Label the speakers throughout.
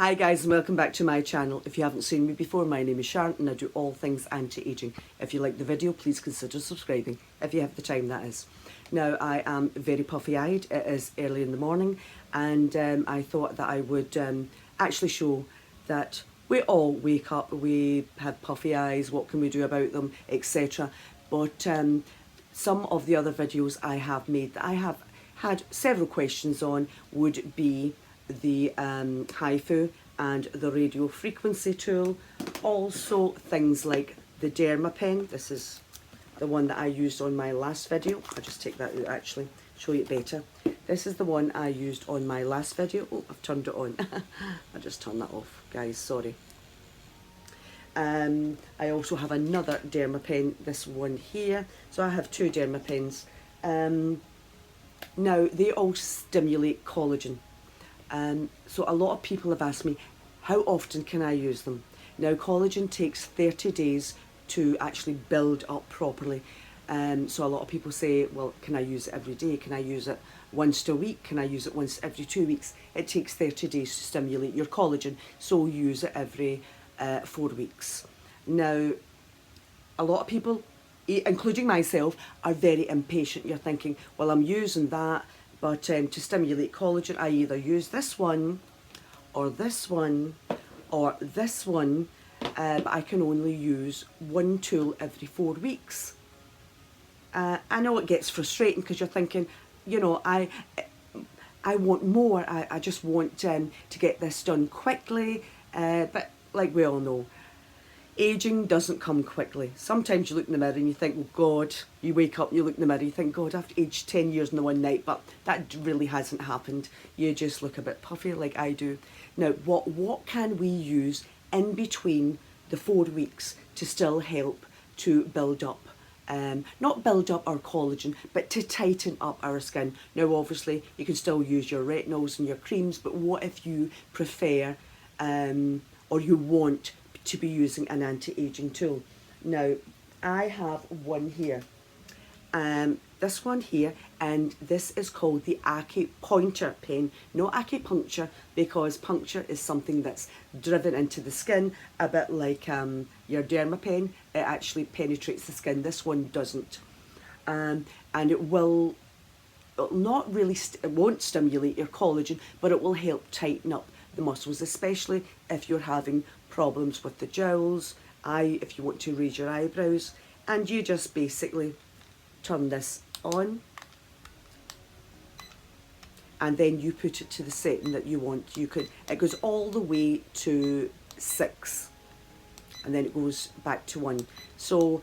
Speaker 1: Hi guys, and welcome back to my channel. If you haven't seen me before, my name is Sharon and I do all things anti-aging. If you like the video, please consider subscribing, if you have the time, that is. Now, I am very puffy-eyed. It is early in the morning, and I thought that I would actually show that we all wake up, we have puffy eyes, what can we do about them, etc. But some of the other videos I have made that I have had several questions on would be the Hifu and the radio frequency tool. Also things like the Dermapen. This is the one that I used on my last video. I'll just take that out actually, show you it better. This is the one I used on my last video. Oh, I've turned it on. I'll just turn that off, guys, sorry. I also have another Dermapen, this one here. So I have two Dermapens. Now, they all stimulate collagen. So a lot of people have asked me, how often can I use them? Now, collagen takes 30 days to actually build up properly. So a lot of people say, well, can I use it every day? Can I use it once a week? Can I use it once every 2 weeks? It takes 30 days to stimulate your collagen, so use it every 4 weeks. Now, a lot of people, including myself, are very impatient. You're thinking, well, I'm using that, but to stimulate collagen, I either use this one, or this one, or this one, but I can only use one tool every 4 weeks. I know it gets frustrating because you're thinking, you know, I want more. I just want to get this done quickly, but like we all know, aging doesn't come quickly. Sometimes you look in the mirror and you think, oh God, you wake up, you look in the mirror, you think, God, I've aged 10 years in the one night, but that really hasn't happened. You just look a bit puffy like I do. Now, what can we use in between the 4 weeks to still help to build up, not build up our collagen, but to tighten up our skin? Now, obviously, you can still use your retinols and your creams, but what if you prefer, or you want to be using an anti-aging tool? Now, I have one here, this one here, and this is called the Acupointer pen. No acupuncture, because puncture is something that's driven into the skin, a bit like your Dermapen. It actually penetrates the skin. This one doesn't, and it will not really, it won't stimulate your collagen, but it will help tighten up the muscles, especially if you're having problems with the jowls, if you want to raise your eyebrows. And you just basically turn this on, and then you put it to the setting that you want. You could, it goes all the way to 6, and then it goes back to 1. So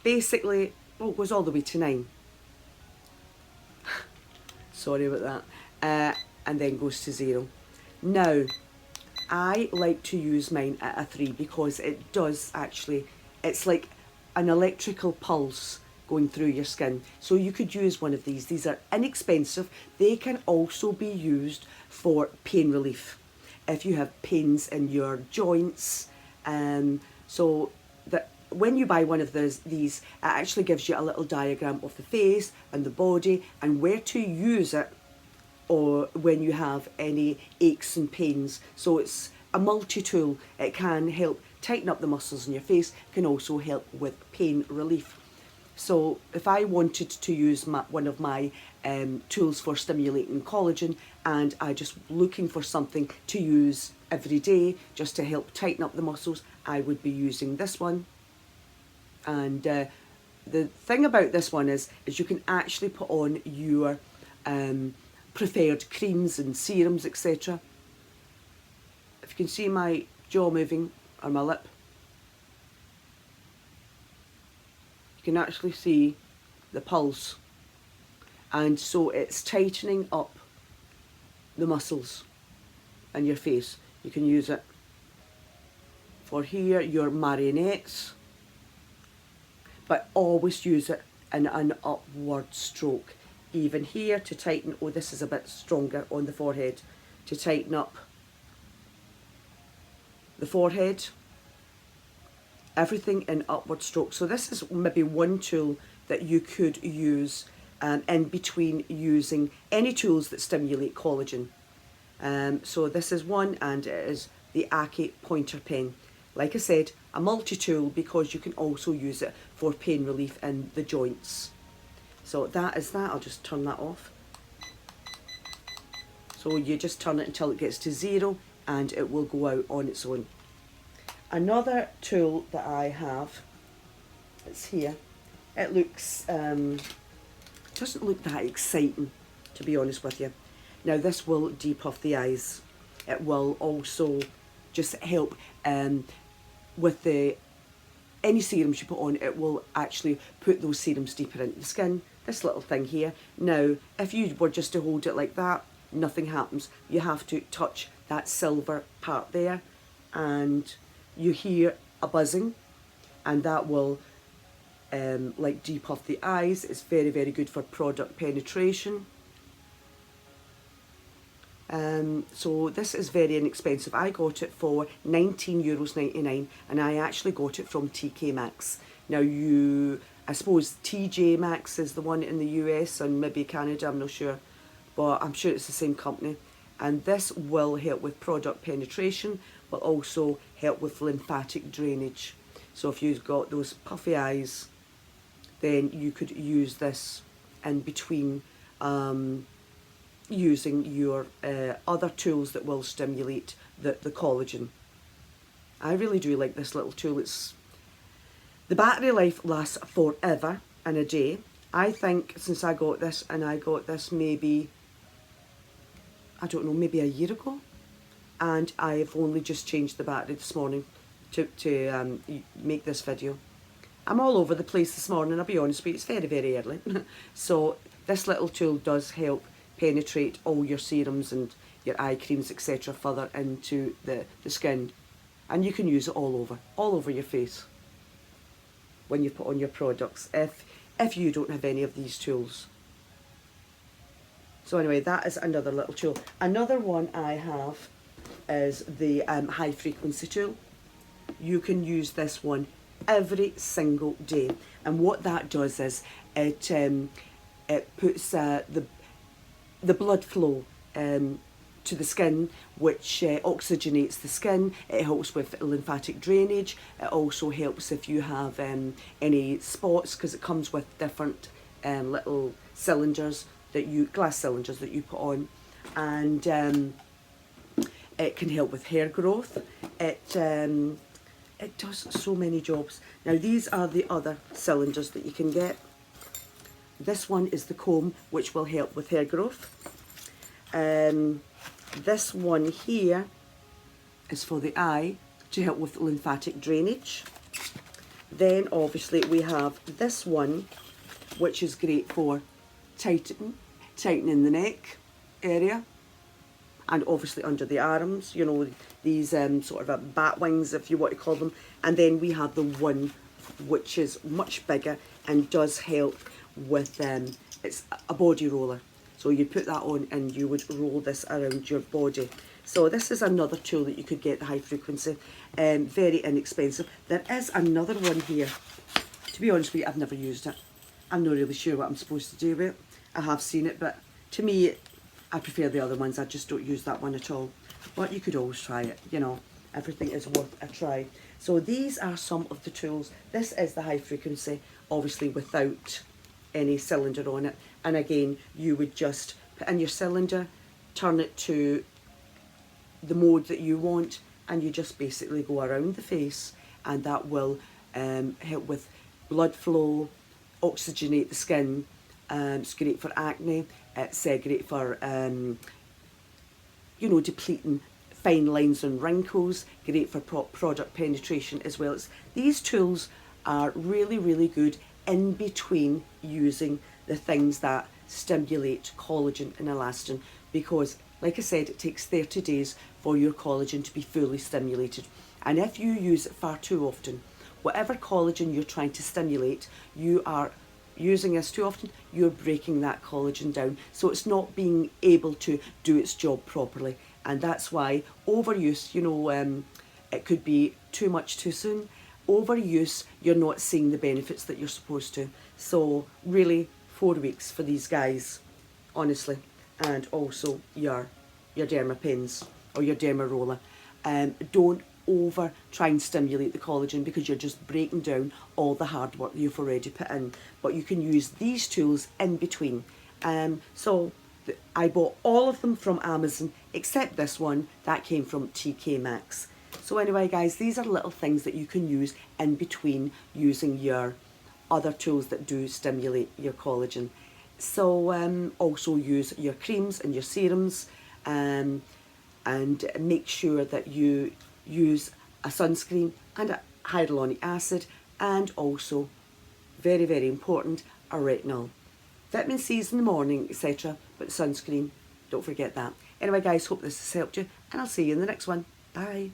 Speaker 1: basically, oh, it goes all the way to 9. Sorry about that. And then goes to 0. Now, I like to use mine at a 3 because it does actually, it's like an electrical pulse going through your skin. So you could use one of these. These are inexpensive. They can also be used for pain relief if you have pains in your joints. So that when you buy one of these, it actually gives you a little diagram of the face and the body and where to use it, or when you have any aches and pains. So it's a multi-tool. It can help tighten up the muscles in your face, can also help with pain relief. So if I wanted to use one of my tools for stimulating collagen, and I just looking for something to use every day just to help tighten up the muscles, I would be using this one. And the thing about this one is you can actually put on your preferred creams and serums, etc. If you can see my jaw moving, or my lip, you can actually see the pulse, and so it's tightening up the muscles in your face. You can use it for here, your marionettes, but always use it in an upward stroke. Even here to tighten, oh, this is a bit stronger on the forehead, to tighten up the forehead. Everything in upward stroke. So this is maybe one tool that you could use in between using any tools that stimulate collagen. So this is one, and it is the Acupointer pen. Like I said, a multi-tool because you can also use it for pain relief in the joints. So that is that. I'll just turn that off. So you just turn it until it gets to 0 and it will go out on its own. Another tool that I have, it's here. It looks, doesn't look that exciting, to be honest with you. Now this will depuff the eyes. It will also just help with any serums you put on. It will actually put those serums deeper into the skin. This little thing here. Now, if you were just to hold it like that, nothing happens. You have to touch that silver part there, and you hear a buzzing, and that will like depuff the eyes. It's very, very good for product penetration. So this is very inexpensive. I got it for €19.99 and I actually got it from TKMAXX. Now I suppose TJMaxx is the one in the US and maybe Canada, I'm not sure, but I'm sure it's the same company. And this will help with product penetration, but also help with lymphatic drainage. So if you've got those puffy eyes, then you could use this in between using your other tools that will stimulate the collagen. I really do like this little tool. The battery life lasts forever and a day. I think since I got this, and I got this maybe, I don't know, maybe a year ago, and I've only just changed the battery this morning to make this video. I'm all over the place this morning, I'll be honest with you, it's very, very early. So this little tool does help penetrate all your serums and your eye creams, etc. further into the skin. And you can use it all over your face when you put on your products, if you don't have any of these tools. So anyway, that is another little tool. Another one I have is the high frequency tool. You can use this one every single day, and what that does is it puts the blood flow to the skin, which oxygenates the skin. It helps with lymphatic drainage. It also helps if you have any spots, because it comes with different little cylinders glass cylinders that you put on, and it can help with hair growth. It does so many jobs. Now these are the other cylinders that you can get. This one is the comb, which will help with hair growth. This one here is for the eye, to help with lymphatic drainage. Then obviously we have this one, which is great for tightening the neck area, and obviously under the arms, you know, these sort of bat wings, if you want to call them. And then we have the one which is much bigger and does help with, it's a body roller. So you put that on and you would roll this around your body. So this is another tool that you could get, the high frequency, very inexpensive. There is another one here. To be honest with you, I've never used it. I'm not really sure what I'm supposed to do with it. I have seen it, but to me, I prefer the other ones. I just don't use that one at all. But you could always try it, you know. Everything is worth a try. So these are some of the tools. This is the high frequency, obviously without any cylinder on it. And again, you would just put in your cylinder, turn it to the mode that you want, and you just basically go around the face, and that will help with blood flow, oxygenate the skin. It's great for acne. It's great for you know, depleting fine lines and wrinkles. Great for product penetration as well. These tools are really, really good in between using the things that stimulate collagen and elastin, because like I said, it takes 30 days for your collagen to be fully stimulated. And if you use it far too often, whatever collagen you're trying to stimulate, you are using this too often, you're breaking that collagen down, so it's not being able to do its job properly. And that's why overuse, you know, it could be too much too soon. Overuse, you're not seeing the benefits that you're supposed to. So really, 4 weeks for these guys, honestly. And also your your Dermapens or your Derma roller. Don't over try and stimulate the collagen, because you're just breaking down all the hard work you've already put in. But you can use these tools in between. I bought all of them from Amazon except this one that came from TKMAXX. So anyway guys, these are little things that you can use in between using your other tools that do stimulate your collagen. So also use your creams and your serums, and make sure that you use a sunscreen and a hyaluronic acid, and also, very, very important, a retinol. Vitamin C's in the morning, etc. But sunscreen, don't forget that. Anyway guys, hope this has helped you, and I'll see you in the next one. Bye.